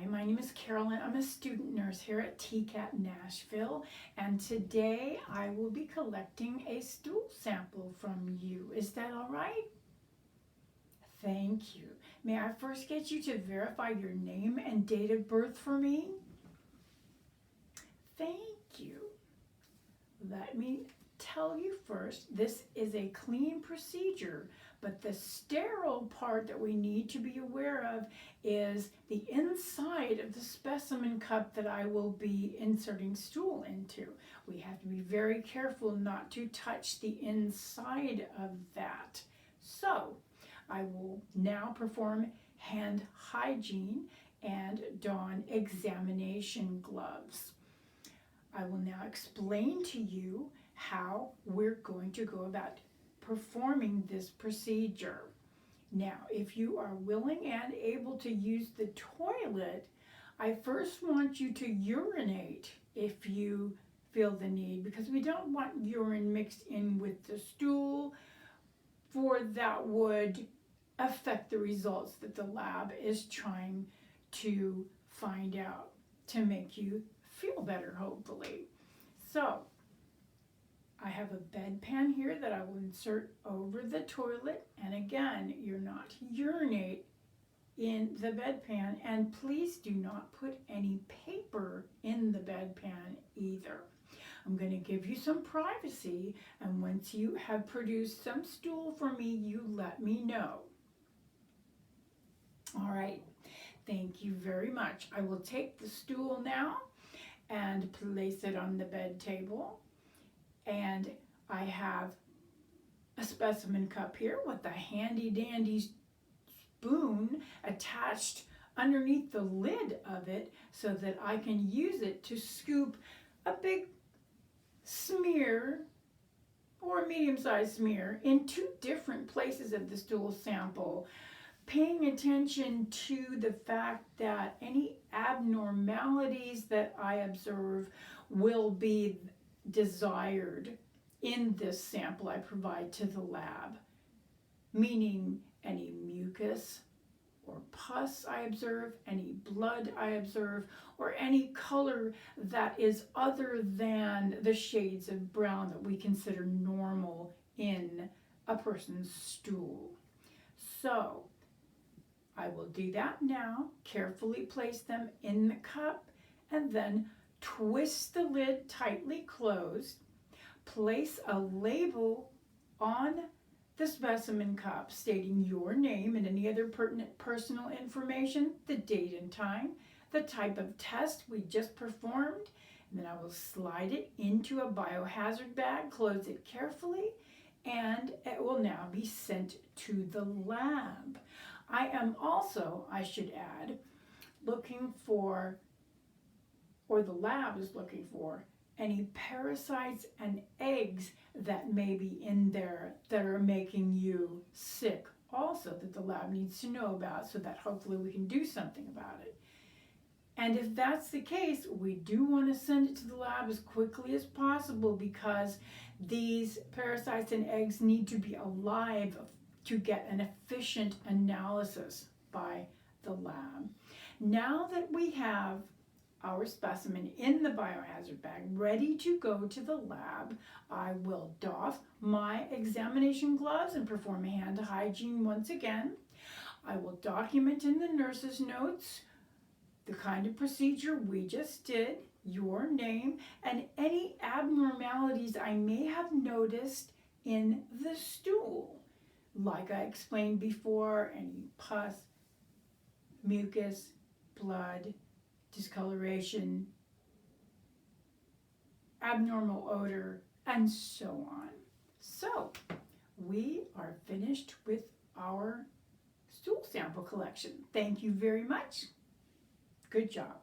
Hi, my name is Carolyn. I'm a student nurse here at TCAT Nashville, and today I will be collecting a stool sample from you. Is that all right? Thank you. May I first get you to verify your name and date of birth for me? Thank you. Let me tell you first, this is a clean procedure, but the sterile part that we need to be aware of is the inside of the specimen cup that I will be inserting stool into. We have to be very careful not to touch the inside of that. So I will now perform hand hygiene and don examination gloves. I will now explain to you how we're going to go about performing this procedure. Now, if you are willing and able to use the toilet, I first want you to urinate if you feel the need, because we don't want urine mixed in with the stool, for that would affect the results that the lab is trying to find out to make you feel better, hopefully. So I have a bedpan here that I will insert over the toilet, and again, you're not to urinate in the bedpan, and please do not put any paper in the bedpan either. I'm going to give you some privacy, and once you have produced some stool for me, you let me know. All right, thank you very much. I will take the stool now and place it on the bed table. And I have a specimen cup here with a handy dandy spoon attached underneath the lid of it so that I can use it to scoop a big smear or a medium-sized smear in two different places of the stool sample, paying attention to the fact that any abnormalities that I observe will be desired in this sample I provide to the lab, meaning any mucus or pus I observe, any blood I observe, or any color that is other than the shades of brown that we consider normal in a person's stool. So I will do that now, carefully place them in the cup, and then twist the lid tightly closed, place a label on the specimen cup stating your name and any other pertinent personal information, the date and time, the type of test we just performed, and then I will slide it into a biohazard bag, close it carefully, and it will now be sent to the lab. I am also, I should add, looking for, or the lab is looking for, any parasites and eggs that may be in there that are making you sick also, that the lab needs to know about, so that hopefully we can do something about it. And if that's the case, we do want to send it to the lab as quickly as possible, because these parasites and eggs need to be alive to get an efficient analysis by the lab. Now that we have our specimen in the biohazard bag ready to go to the lab, I will doff my examination gloves and perform hand hygiene once again. I will document in the nurse's notes the kind of procedure we just did, your name, and any abnormalities I may have noticed in the stool. Like I explained before, any pus, mucus, blood, discoloration, abnormal odor, and so on. So we are finished with our stool sample collection. Thank you very much. Good job.